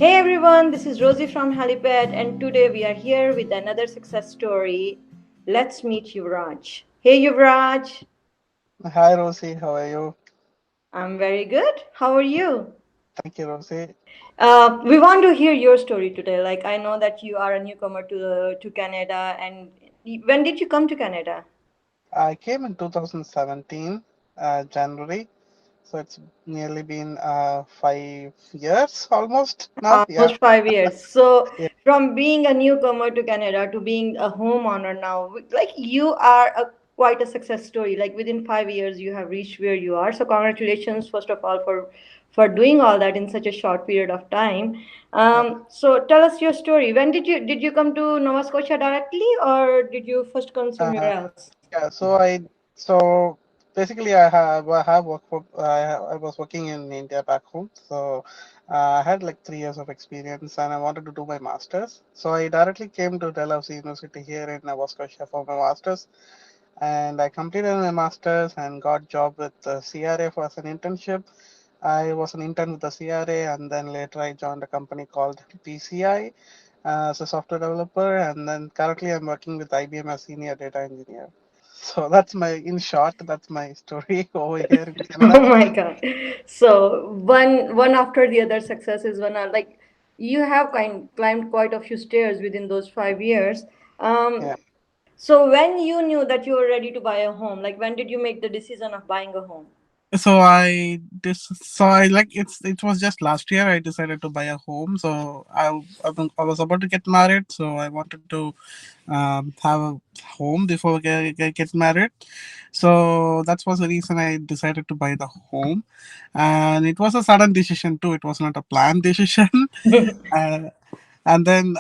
Hey everyone, this is Rosy from HaliPad, and today we are here with another success story. Let's meet Yuvraj. Hey Yuvraj, Hi Rosy, how are you? I'm very good. How are you? Thank you, Rosy. We want to hear your story today. Like I know that you are a newcomer to Canada, and when did you come to Canada? I came in 2017, January, so it's nearly been 5 years almost now. Yeah, Almost 5 years. So, yeah, from being a newcomer to Canada to being a homeowner now, like you are quite a success story. Like within 5 years, you have reached where you are. So, congratulations, first of all, for doing all that in such a short period of time. yeah, So, tell us your story. When did you come to Nova Scotia directly, or did you first come somewhere uh, else? yeah. So basically I have worked for I was working in India back home. So I had like 3 years of experience, and I wanted to do my masters. So I directly came to Dalhousie University here in Nova Scotia for my masters, and I completed my masters and got job with CRA for as an internship. I was an intern with the CRA, and then later I joined a company called PCI as a software developer, and then currently I'm working with IBM as senior data engineer. So that's in short, that's my story over here in Oh Canada. my God. So one after the other successes, one are like you have climbed quite a few stairs within those 5 years. Um, Yeah. so when you knew that you were ready to buy a home, like when did you make the decision of buying a home? So I like it was just last year I decided to buy a home. So I was about to get married, so I wanted to have a home before get married. So that was the reason I decided to buy the home, and it was a sudden decision too. It was not a planned decision. uh, and then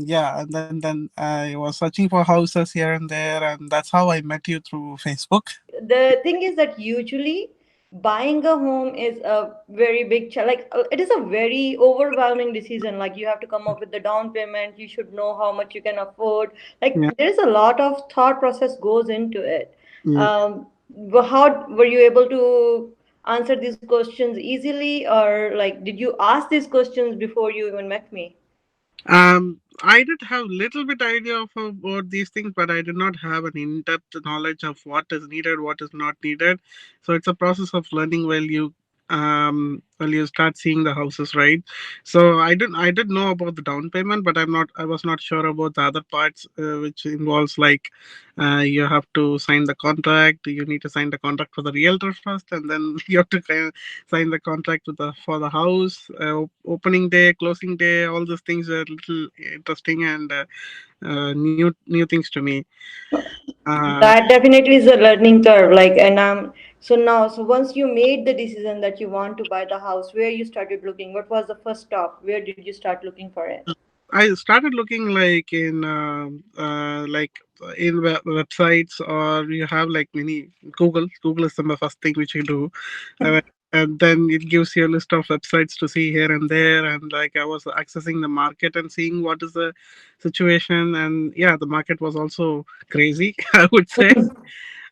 yeah, and then I was searching for houses here and there, and that's how I met you through Facebook. The thing is that usually buying a home is a very big challenge. Like it is a very overwhelming decision. Like you have to come up with the down payment. You should know how much you can afford. Like Yeah. there is a lot of thought process goes into it. Yeah. How were you able to answer these questions easily, or like did you ask these questions before you even met me? I did have little bit idea of about these things, but I did not have an in-depth knowledge of what is needed, what is not needed. So it's a process of learning while you start seeing the houses, right? So I did know about the down payment, but I was not sure about the other parts, which involves like you have to sign the contract. You need to sign the contract for the realtor first, and then you have to sign the contract with the for the house, opening day, closing day. All those things are little interesting and new things to me. uh, That definitely is a learning curve. Like, and so now, so once you made the decision that you want to buy the house, where you started looking, what was the first stop? Where did you start looking for it? I started looking like in websites, or you have like many Google is the first thing which you do. uh, and then it gives you a list of websites to see here and there, and like I was accessing the market and seeing what is the situation. And yeah, the market was also crazy, I would say,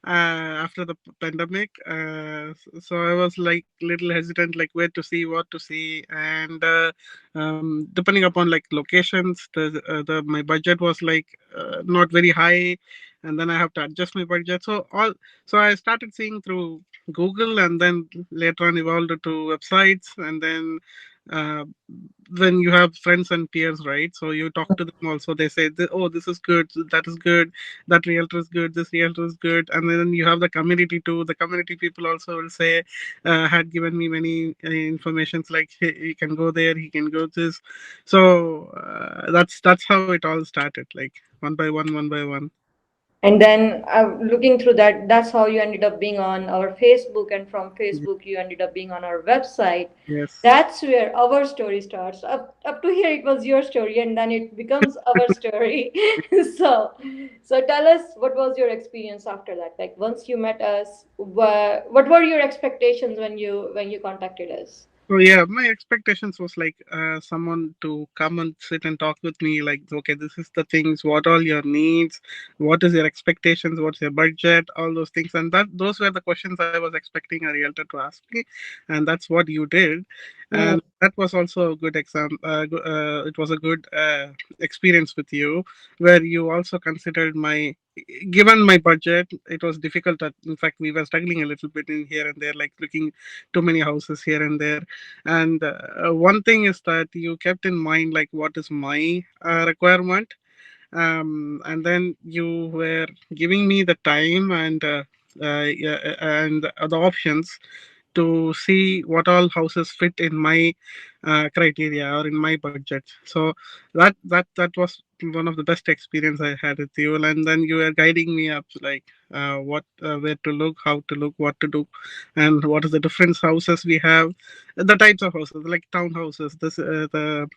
after the pandemic. So I was like little hesitant, like where to see, what to see, and depending upon like locations, the my budget was like not very high, and then I have to adjust my budget. So I started seeing through Google, and then later on evolved to websites, and then. Uh, when you have friends and peers, right? So you talk to them also. They say, "Oh, this is good. That is good. That realtor is good. This realtor is good." And then you have the community too. The community people also will say, had given me many informations like, hey, he can go there, he can go this. So that's how it all started, like one by one, one by one. And then looking through that, that's how you ended up being on our Facebook, and from Facebook you ended up being on our website. Yes. That's where our story starts. Up to here it was your story, and then it becomes our story. so so tell us, what was your experience after that? Like once you met us, what were your expectations when you contacted us? So yeah, my expectations was like someone to come and sit and talk with me. Like, okay, this is the things. What all your needs? What is your expectations? What's your budget? All those things, and that those were the questions I was expecting a realtor to ask me, and that's what you did. Mm. and that was also a good exam. It was a good experience with you, where you also considered my, given my budget, it was difficult. In fact, we were struggling a little bit in here and there, like looking too many houses here and there. And one thing is that you kept in mind like what is my requirement, and then you were giving me the time yeah, and the options to see what all houses fit in my criteria or in my budget. So that was one of the best experience I had with you. And then you were guiding me up, like what where to look, how to look, what to do, and what is the different houses we have, the types of houses like townhouses, the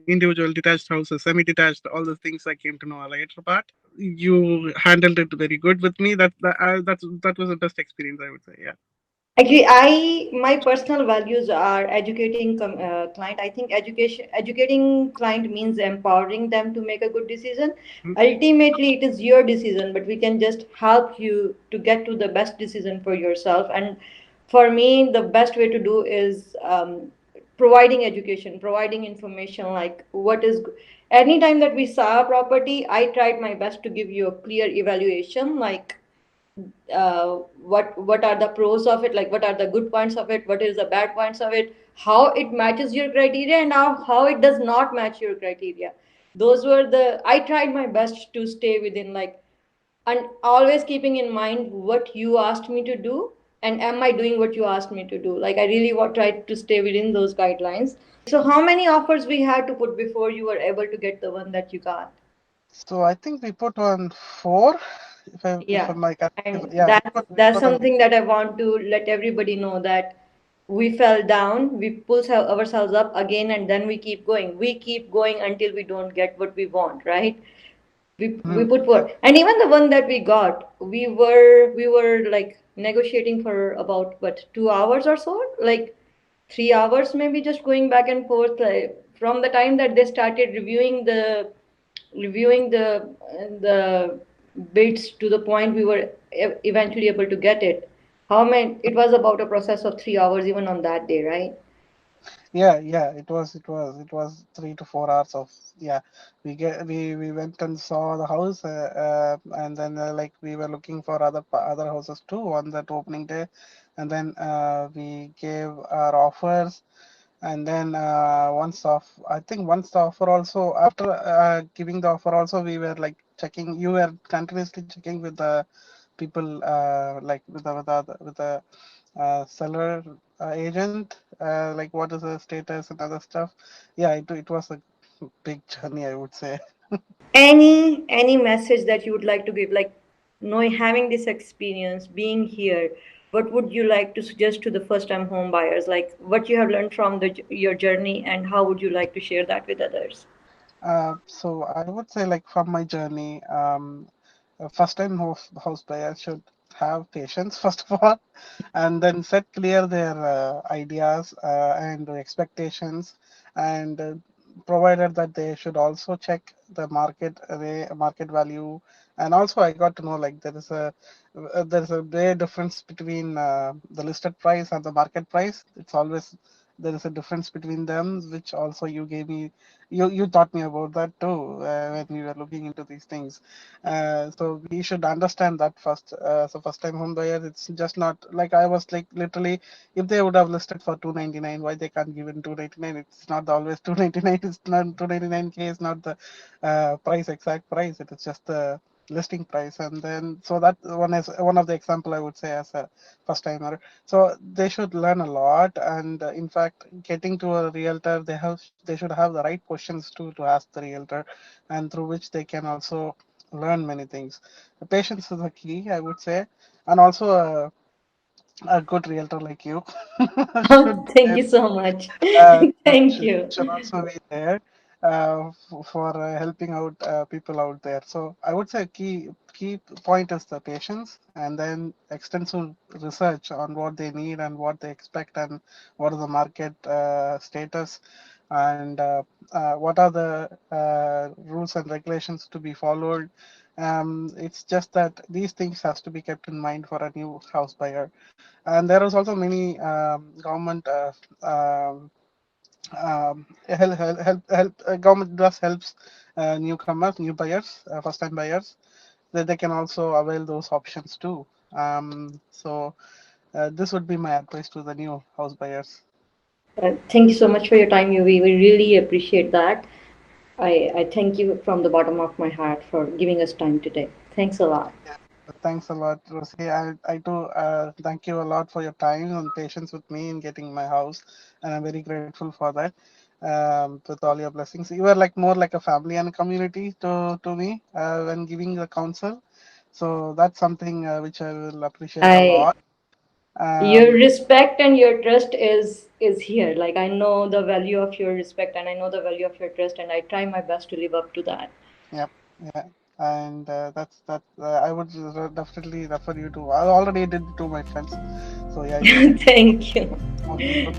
individual detached houses, semi-detached, all the things I came to know later. But you handled it very good with me. That was the best experience, I would say. Yeah. Actually, I my personal values are educating client. I think educating client means empowering them to make a good decision. Ultimately, it is your decision, but we can just help you to get to the best decision for yourself. And for me, the best way to do is providing education, providing information like what is. Anytime that we saw a property, I tried my best to give you a clear evaluation, like what are the pros of it, like what are the good points of it, what is the bad points of it, how it matches your criteria, and how it does not match your criteria. Those were the, I tried my best to stay within, like, and always keeping in mind what you asked me to do, and am I doing what you asked me to do. Like, I really tried to stay within those guidelines. So how many offers we had to put before you were able to get the one that you got? So I think we put on four, if Yeah, I'm like, and yeah, we that's put on. something that I want to let everybody know, that we fell down, we pull ourselves up again, and then we keep going. We keep going until we don't get what we want, right? We Mhm. put forth, and even the one that we got, we were like negotiating for about what, 2 hours or so, like 3 hours maybe, just going back and forth, like, from the time that they started reviewing the bits to the point we were eventually able to get it. How many? It was about a process of 3 hours even on that day, right? Yeah, it was 3 to 4 hours of, yeah. We went and saw the house, and then like we were looking for other houses too on that opening day, and then we gave our offers. And then I think once the offer also, after giving the offer also, we were like checking, you were continuously checking with the people, like with the seller agent, like what is the status and other stuff. Yeah, it was a big journey, I would say. Any message that you would like to give, like, knowing, having this experience, being here, what would you like to suggest to the first time home buyers, like what you have learned from your journey, and how would you like to share that with others? So I would say, like, from my journey, first time house buyer should have patience first of all, and then set clear their ideas and expectations, and provided that they should also check the market value. And also I got to know, like, there is a big difference between the listed price and the market price. It's always, there is a difference between them, which also you gave me, you taught me about that too, when we were looking into these things. So we should understand that first. So first time home buyer, it's just not like, I was like, literally, if they would have listed for 299, why they can't give in 299? It's not always 299. It's not 299K is not the exact price. It is just the listing price. And then, so that one is one of the example I would say as a first timer. So they should learn a lot, and in fact, getting to a realtor, they should have the right questions to ask the realtor, and through which they can also learn many things. The patience is the key, I would say, and also a good realtor like you should be Thank there, you so much. Thank you. should also be there for helping out people out there. So I would say key point is the patience, and then extensive research on what they need and what they expect, and what is the market status, and what are the rules and regulations to be followed. It's just that these things has to be kept in mind for a new house buyer. And there is also many government Government does helps newcomers, new buyers, first time buyers, that they can also avail those options too. So this would be my advice to the new house buyers. Thank you so much for your time, UV. We really appreciate that. I thank you from the bottom of my heart for giving us time today. Thanks a lot. Yeah. Thanks a lot, Rosie. I too thank you a lot for your time and patience with me in getting my house, and I'm very grateful for that. With all your blessings, you are like more like a family and a community to me when giving the counsel. So that's something which I will appreciate a I lot. Your Um, respect and your trust is here. Like I know the value of your respect and I know the value of your trust, and I try my best to live up to that. yeah, yeah, and that's that. I would definitely refer you to. I already did to my friends. So yeah, you can Thank you. more people.